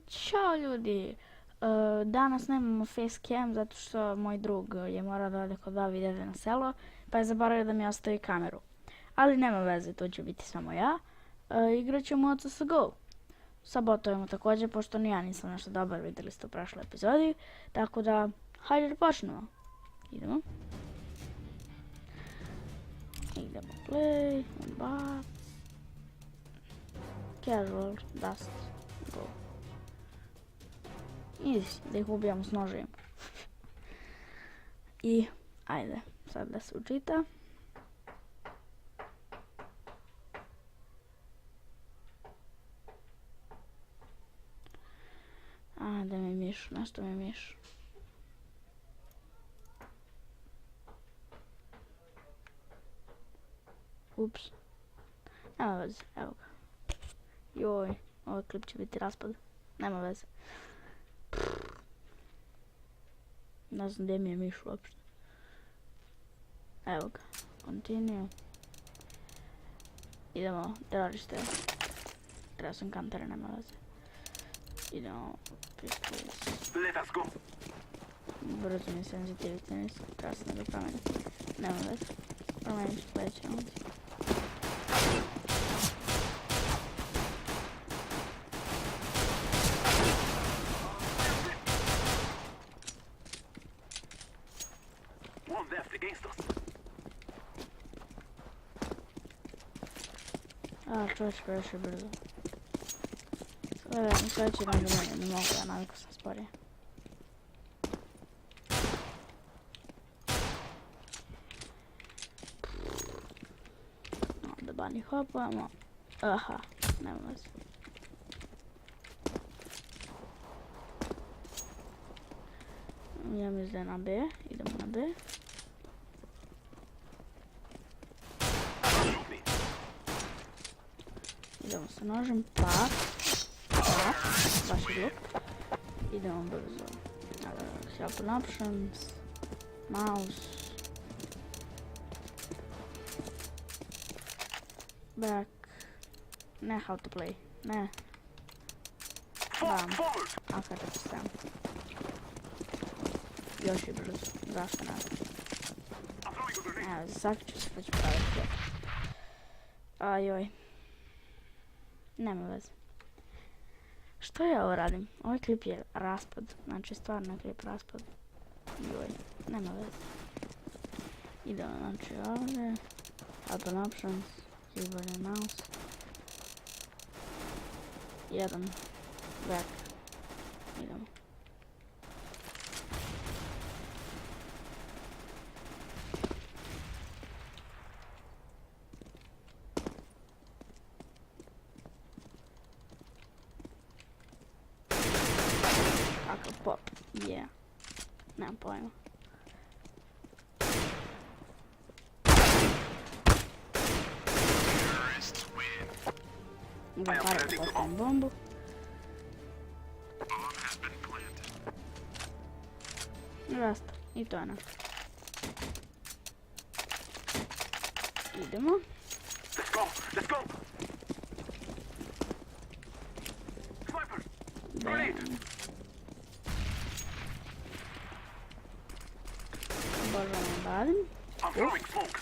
Ćao ljudi, danas nemamo facecam zato što moj drug je morao da ode kod babi i dede na selo, pa je zaboravio da mi ostavi kameru. Ali nema veze, to će biti samo ja. Igrat ćemo od CSGO. Sabotujemo također, pošto ni ja nisam nešto dobar, vidjeli ste u prošloj epizodi. Tako da, hajde da počnemo. Idemo. Idemo play, back. Casual, dust, go. Easy, da ih ubijamo s nožem. I, ajde, sad da se učita. A, da mi miš, nešto mi miš. Ups. Nema veze, evo ga. Joj, ovaj klip će biti raspad. Nema veze. Ne znam gdje mi je miš uopšte. Evo ga. Continue. Idemo, teroriste. Treba sam kantere, nema veze. Idemo, pistols. Let us go. Brzo mi senzitivite nisu, treba se da promenim. Nema veze. Promenim ću sledeće ovdje. One left against us. A, čovječ previše brzo. Sledeći rang ne mogu, ja naviku sam sporije. Onda bunny hopujemo. Aha, nema veze. Ja mislim da je na B, idemo na B. Idemo sa nožem, pak, baš je luk. Idemo brzo. Help and options, mouse, back, ne how to play, ne. Bam, akačat ću sam. Još je brzo, zašto ne? Evo, sakriću se pa ću praviti. Ajoj. Nema veze. Što ja ovo radim? Ovaj klip je raspad. Znači stvarno je klip raspad. Joj, nema veze. Idemo znači ovdje. Open options. Keyboard and mouse. Jedan. Back. Idemo. Pop, yeah. Nemam pojma. Zaparam postavim bombu. Rasta, i to je našto. Idemo. Let's go. Let's go. Snipers. Bam. Božano badim. I'm throwing smoke.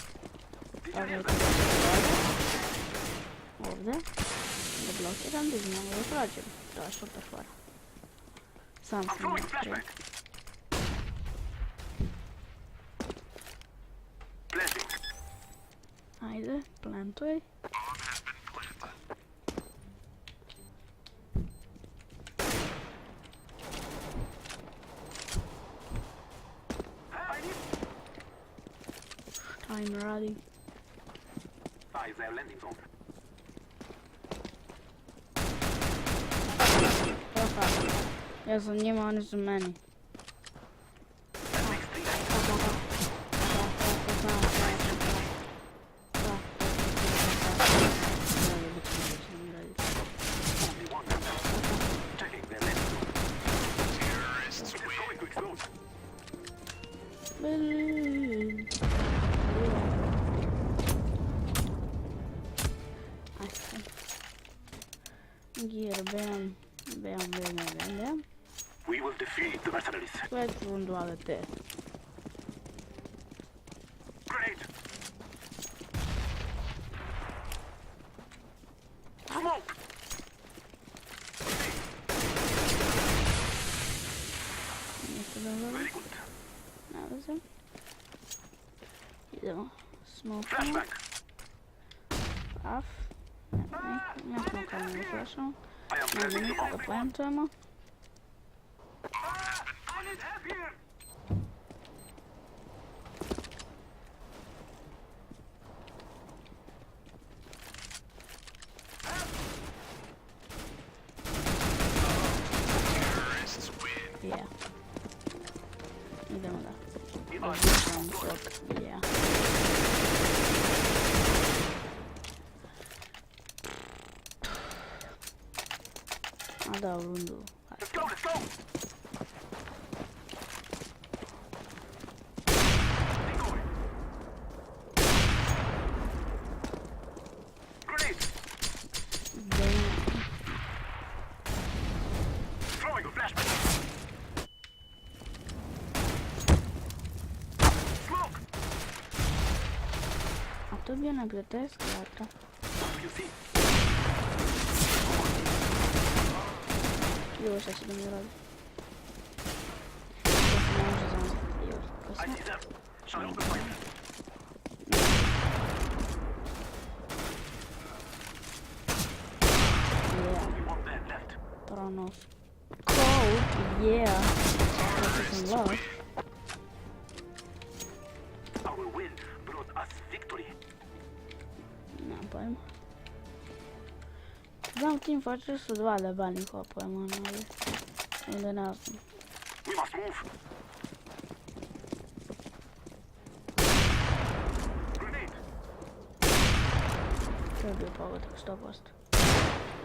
Ovdje. Da blokiram, da izmijemo da prođem. To je super fora. Sam sam Throwing napravio. flashbang. Planting. Ajde, plantuj. Šta im radi? Eyes their landing zone. Oha. Ja sam njima, oni su meni. Only one. Checking their landing zone. It's going to explode. Gear, bam, bam. Idem. We will defeat the mercenaries. Sledeću rundu AWP. Grenade! Smoke! Ništa dobro. Very good. Ne veze. Idemo. Smokamo. Flashbang! Paf. Ne smokamo, ne flashamo. I am Ne planting the nikoga bomb. plantujemo. I need help here! Yeah. Idemo da. You are Različamo svog. Yeah. A da, u rundu. Let's go, let's go! Decoy! Grenade! Throwing a flashbang! Smoke! A to je bio neprijateljski jata. You see? Joj, šta će da mi radi? To se ne može zamisliti. Joj, I kasno. see them. Shall I open fire? Yeah. Only one man left. Tronos. Cold, yeah. That's some love. Our win brought us victory. Nemam pojma. Znam Team Fortress su 2 lebalnih pojma, ali... Onda ne znam. We must move. Grenade! To je bio pogodak, 100%.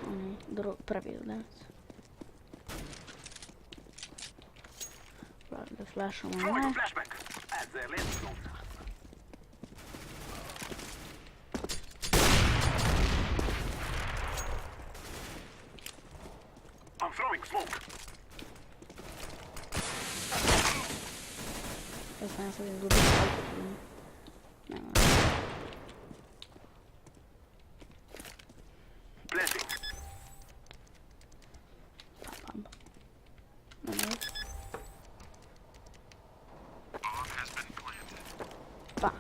Onaj prvi udarac. Da flashamo Throwing a ne. flashbang at their left zone. I'm throwing smoke. Ja sam sad izgubio auto. Nema. Planting. Pam. Nema. Paf.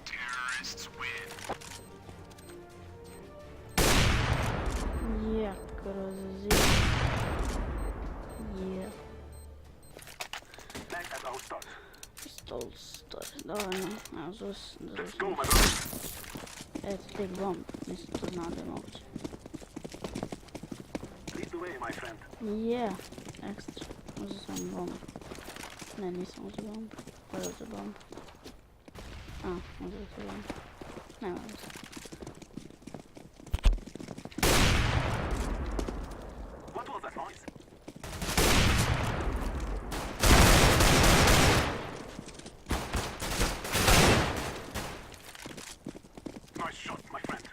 Terrorists win. Je, kroz zid. Je. Back at our start. Pistol story. Dovoljno. Evo, zus. Let's go, my brother. Eto, tek bomb. Nisam to znao da je moguće. Lead the way, my friend. Je. Ekstra. Uzeo sam bomb. Ne, nisam uzeo bomb. Ko je uzeo bomb? A, uzeo sam bomb. Nema veze. What was that noise? Nice shot, my friend.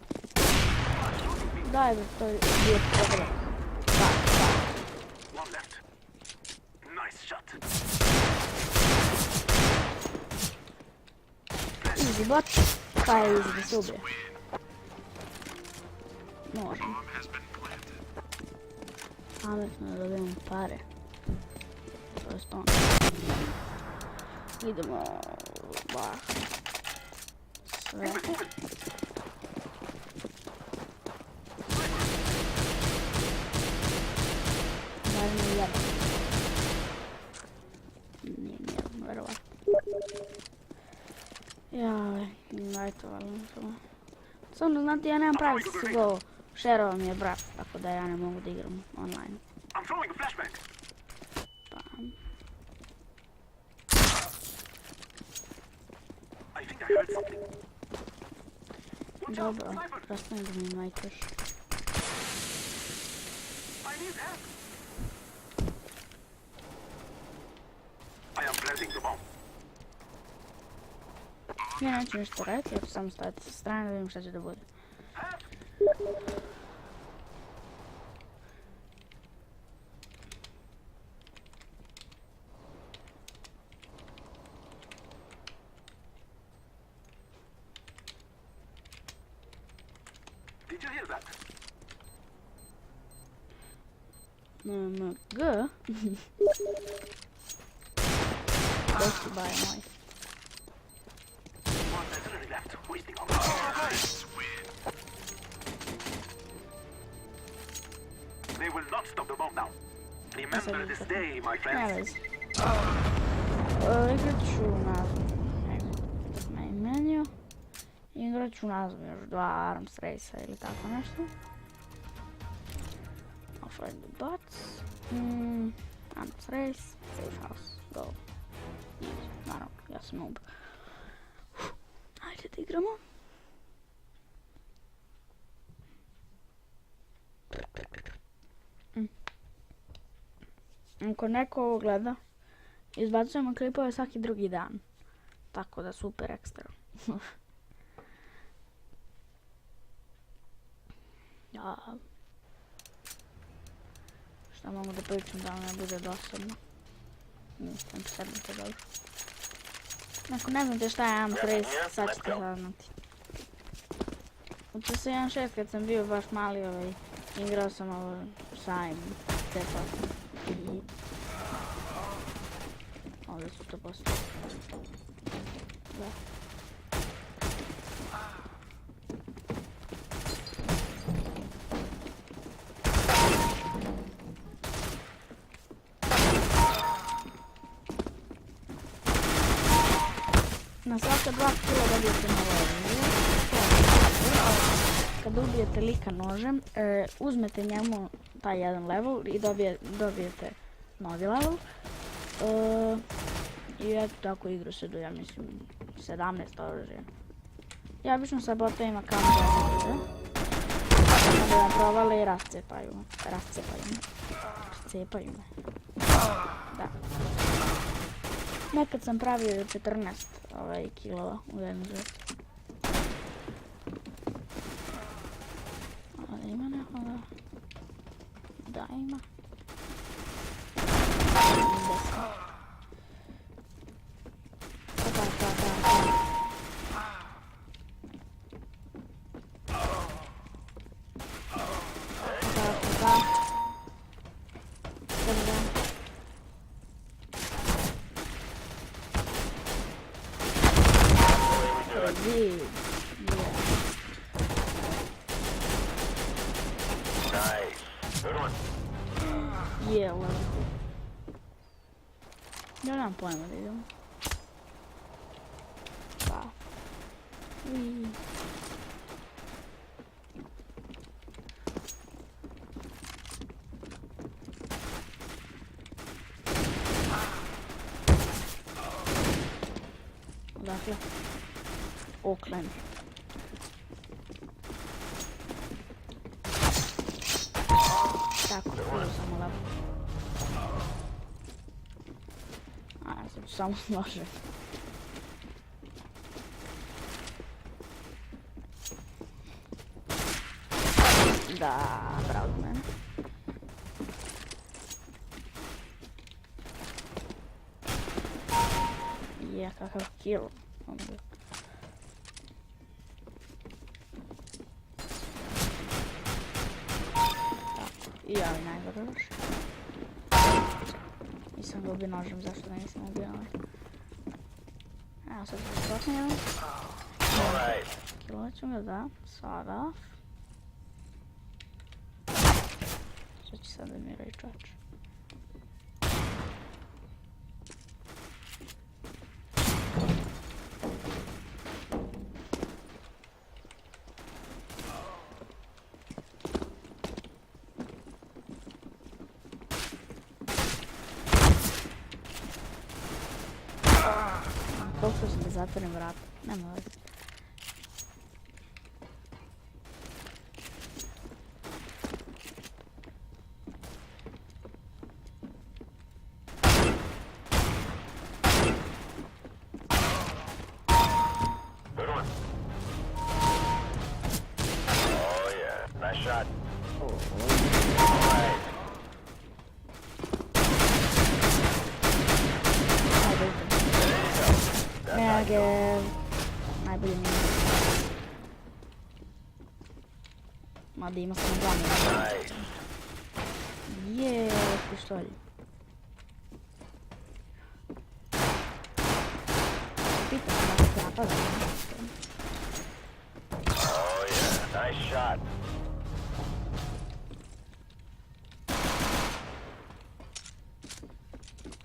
Shooting me. Daj da to je bio pogodak. One left. Nice shot. Easy bot. Pa je easy da se ubije. Možemo. Pametno da dobijemo pare. To je stvarno. Idemo. Bah. Sve. Move it, move it. Barem je jedan. Nije nijedan, verovatno. Jaj, dajte valjno samo. Samo znate, ja nemam pravi go. Šerova mi je brat, tako da ja ne mogu da igram online. I'm throwing a flashbang. Pam. I think I heard something. Watch out, Dobro, sniper. prestani da mi majkaš. I need help. I am planting the bomb. Ja neću ništa reći, ja ću samo staviti sa strane da vidim šta će da bude. Did you hear that? G. Doći baje moj. One mercenary left, wasting all nice. They will not stop the bomb now. Remember this day, my Ne friends. vezi. Igrat ću nazvu. Main menu. Igrat ću nazvu još 2 Arms Race ili tako nešto. Offline the bots. Arms Race. Safe house. Go. Easy. Naravno, ja sam noob. Ajde da igramo. Ako neko ovo gleda, izbacujemo klipove svaki drugi dan. Tako da super ekstra. Ja. Šta mogu da pričam da ne bude dosadno. Mislim, sedmite dobro. Ako ne znate šta je Arms Race, sad ćete saznati. Učio sam 1.6 kad sam bio baš mali igrao sam sajm, cepa. Ovdje su to postoji. Da. Na svaka 2 kila dobijete novo oružje. Kad ubijete lika nožem, uzmete njemu taj jedan level i dobijete novi level. I eto tako igru se do, ja mislim, 17 oružja. Ja obično sa botovima kam da oružje. Da vam provale i rascepaju me. Rascepaju me. Da. Nekad sam pravio 14 kilova u jednu žrtvu. Ovdje ima nekoga? Da, ima. 10. Je, lepo. Ja nemam pojma da idemo. Pa. Odakle? Oakland. Tako, bilo samo lepo. A, ja sam samo složio. Da, bravo do mene. Je, kakav kill. I ja mi najgore još. Nisam ga ubio nožem, zašto da nisam ubio ovaj. Evo sad ću spotni jedan. Kilovat ću ga, da. Sada. Što će sad da mi rejčač. Pokušao sam da zatvorim vrata, nema veze. Negev. Najbolji mi. Mada ima samo 2 minuta. Je, pištolj. Pitam da se napada. Oh yeah, nice shot.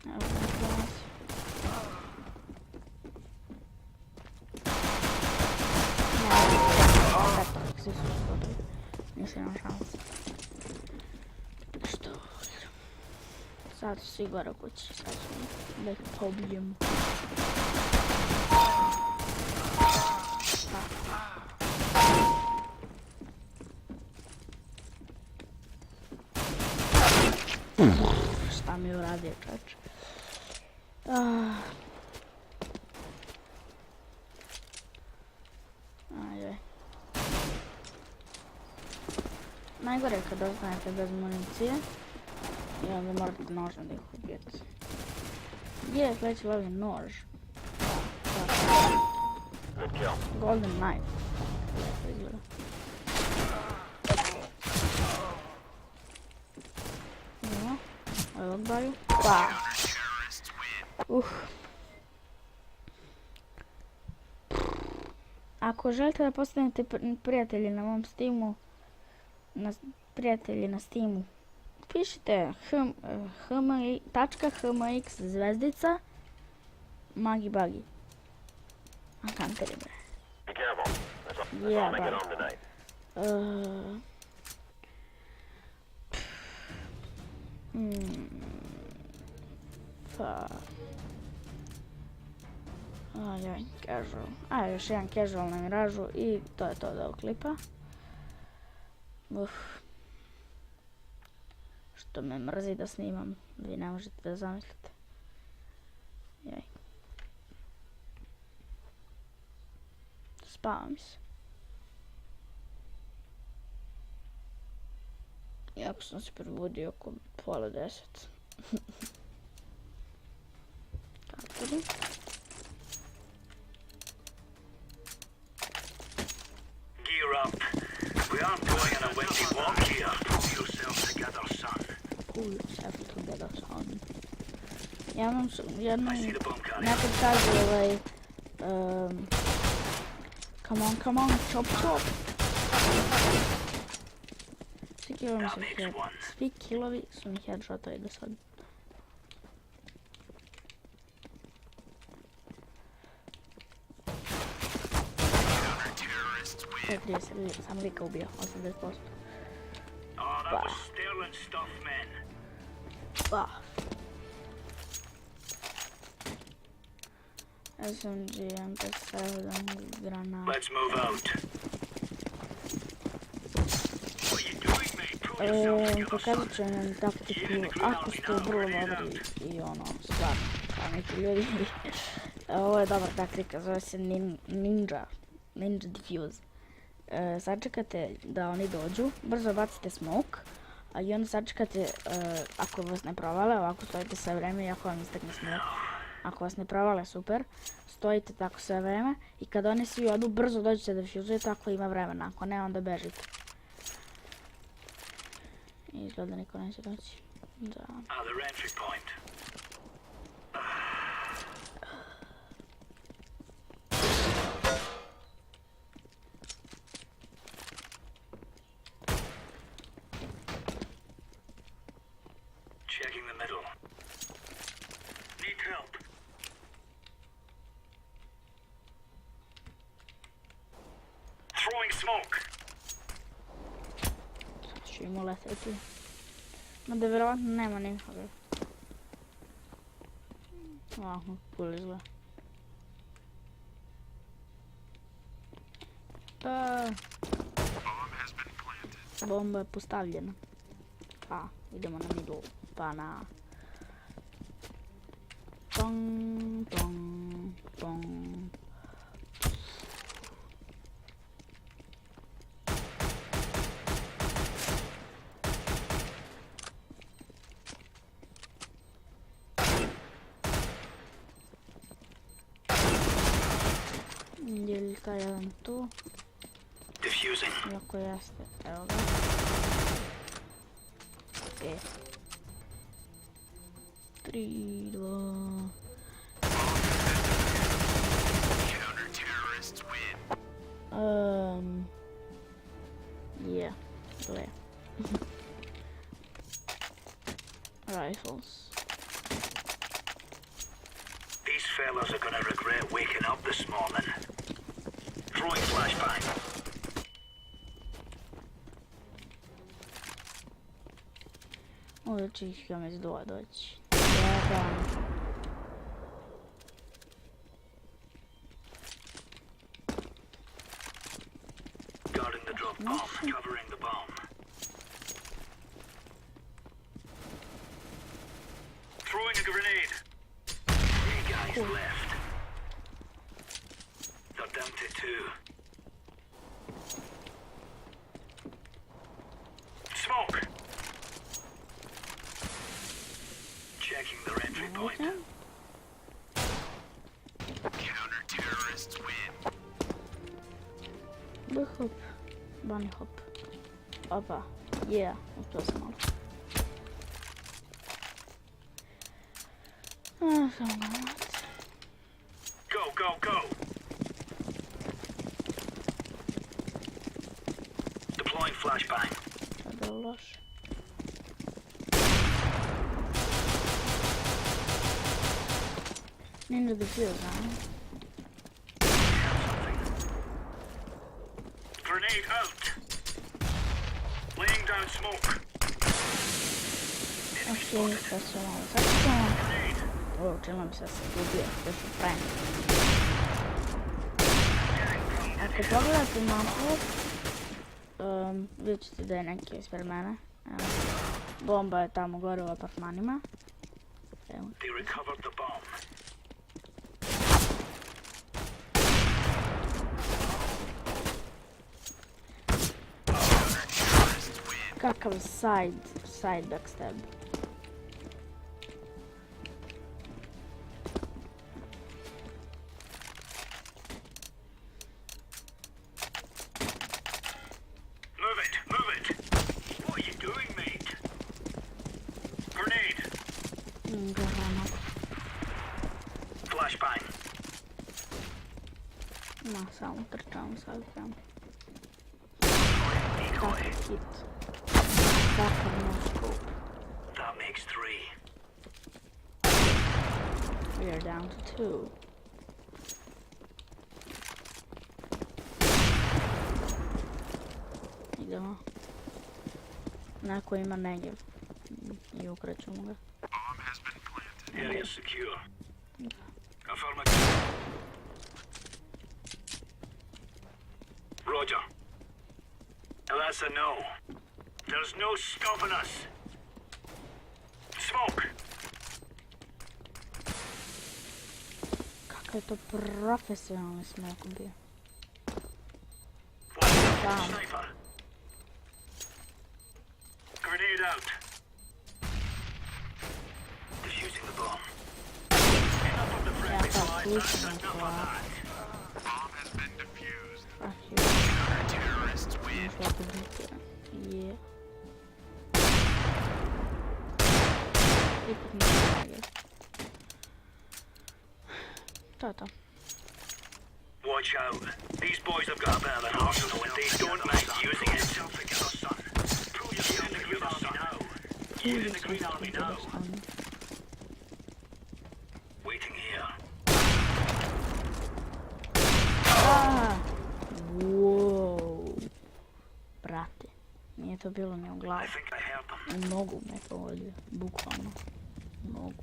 Evo sam danas. Ne, svi su gotovi. Nisi nam šansa. Što? Sad su svi gore u kući, sad ćemo da ih pobijemo. Šta mi je uradio čač? Ajde. Najgore je kad ostanete bez municije i onda morate nožem da ih ubijete. Gdje je sledeći level nož? Good kill. Golden knife. Lijepo izgleda. Idemo. Ovog daju. Pa. Ako želite da postanete prijatelji na mom Steamu, prijatelji na Steamu, pišite hmx zvezdica magibagi. A kanteri bre. Be careful. That's all Yeah, they get but- on tonight. Pa... Ajaj, casual. A, još jedan casual na miražu i to je to od ovog klipa. Što me mrzi da snimam, vi ne možete da zamislite. Jaj. Spava mi se. Iako sam se probudio oko pola 10. Kako li? Gear up. We aren't going on a windy walk here. Pull yourself together, son. Pull yourself together, son. Jednom, I see the bomb carrier. nekad kaže come on, chop chop. Svi killovi su mi headshotovi do sad. To je 30, sam lika ubio, 80%. Oh, that was sterling stuff, men. Pa. SMG, MP7, granat. Let's move out. What are you doing, mate? Pull yourself together, son. Pokazat ću vam taktiku, ako ste vrlo dobri i ono, stvarno, kao neki ljudi. Ovo je dobra taktika, zove se Ninja Diffuse. Sačekate da oni dođu, brzo bacite smoke, a i onda sačekate, ako vas ne provale, ovako stojite sve vreme i ako vam istekne smoke. Ako vas ne provale, super, stojite tako sve vreme i kad oni svi odu, brzo dođete da defuzujete ako ima vremena, ako ne, onda bežite. Izgleda niko neće doći. Da. Other entry point. Checking the middle. Need help. Throwing smoke. Ću im uleteti. Mada vjerovatno nema nikoga. Ovako, cool izgleda. Bomba je postavljena. Pa, idemo na middle. Pa na... Pong, pong, pong. Je li taj jedan tu? Diffusing. Iako jeste, evo ga. E. 3, 2... Yeah, gle. Rifles. These fellas are gonna regret waking up this morning. Throwing flashbang. Ovdje će ih vam iz dola doći. Jedan. Guarding the drop bomb, covering the bomb. Throwing a grenade. 3 guys left. They're down to 2. Smoke. Checking their entry point. Okay. Counter-terrorists win. Hop. Bunny hop. Opa. Yeah, uspio sam malo. Samo malo. Go, go, go. Deploying flashbang. To je bilo loše. Ninja defuse, huh? Grenade out. Laying down smoke. Ok, sad ću malo sačekamo. Grenade. O, čelno bi sad se ubio, to su frajne. Ako pogledate mapu, vidjet ćete da je neki ispred mene. Evo. Bomba je tamo gore u apartmanima. Evo. They recovered the bomb. Kakav side backstab. Move it, move it. What are you doing, mate? Grenade. Granat. Flashbang. Ma, samo trčam sad prema. Decoy. Kakav hit. Kakav no scope. That makes 3. We are down to 2. Idemo. Neko ima negev. I ukrećemo ga. Area secure. Affirmative. Roger. Now that's a no. There's no stopping us. Smoke. Kakav je to profesionalni smoke bio. Down. Sniper. Grenade out. Defusing the bomb. Enough of the friendly thought fire. police That's were enough of for- that. Bomb has been defused. Fuck you. Terrorists win. Možda biti. Je. Ipak nije negev. To je to. Watch out. These boys have got a bit of an arsenal and they don't mind using it. Together, son. Prove yourself in the Green Army now. Use in the Green Army now. Waiting here. Ah! Wow. Brate. Nije to bilo ni u glavu. I think I heard them. U nogu me pogodio. Bukvalno. U nogu.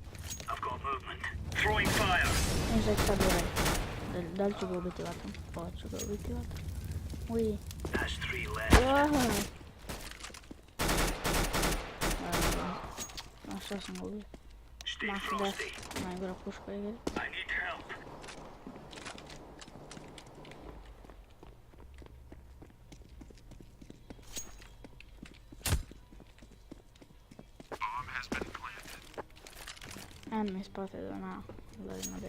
I've got movement. Throwing fire. Znaš da je sad ovaj. Da li ću ga ubiti vatrom? Pa ću ga ubiti vatrom. Uj. That's 3 left. A šta sam ga ubio? Stay Mach frosty. das. Najgora puška igre. I need help. Bomb has been planted. Enemy spotted on A. Gledaj na B.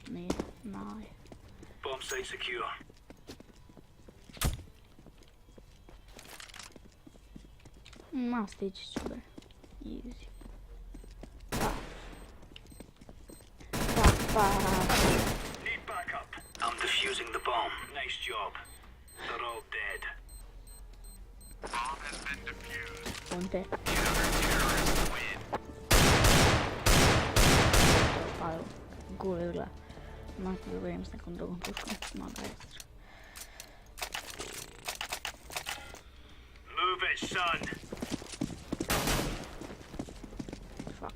Nije. Bomb site secure. Ma stići ću bre. Easy. Pa. Need backup. I'm defusing the bomb. Nice job. They're all dead. Bomb has been defused. Ponte. Pa, gule izgleda. Makar da govorim s nekom drugom puškom. Mnogo ekstra. Move it, son. Fuck.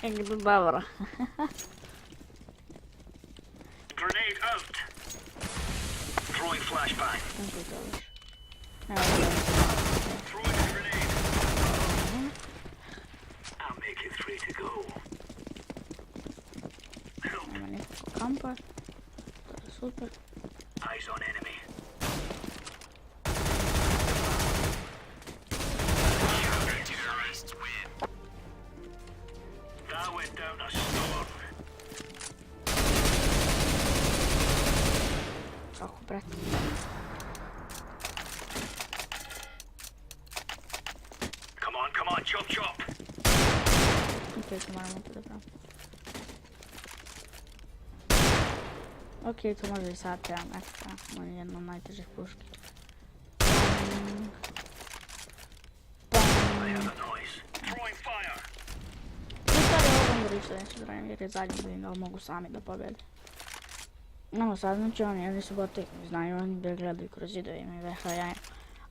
Jak to dobro. Grenade out. Throwing flashbang. Kako je to još? Evo Throwing a grenade. I'll make it 3 to go. Help. nema nekako kampa. To je super. Eyes on enemy. Terrorists win. That went down a storm. Kako brate. Come on, chop chop. Ok, to moramo to da pravimo. Ok, to može i sad trebam ekstra. On je jedna od najtežih puški. I have a noise. Throwing fire. I sad je ovo onda rište neću drajem jer je zadnji vidim da li mogu sami da pobjede. Ono sad znači oni su boti, znaju oni da gledaju kroz zidove, imaju veha jaja.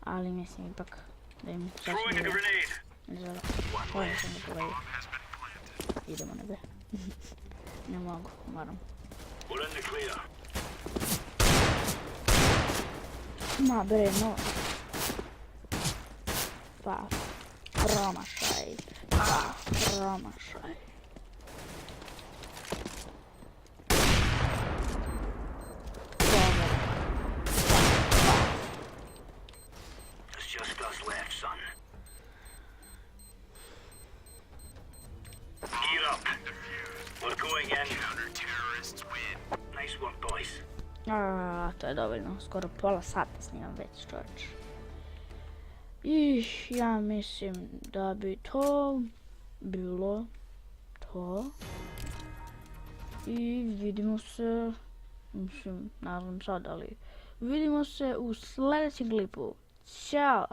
Ali mislim ipak da im sasvim Throwing a dobro grenade. izgleda. Ovo sam da pogledaju. Idemo na B. Ne mogu, moram. We're in the clear. Ma bre, no. Pa, promašaj. Pa, promašaj. Dobro. There's just us left, son. Gear up. We're going in. Counter-terrorists win. Nice work, boys. To je dovoljno, skoro pola sata snimam već, čovječ. I ja mislim da bi to bilo to. I vidimo se, mislim, ne znam sad, ali vidimo se u sljedećem klipu. Ćao!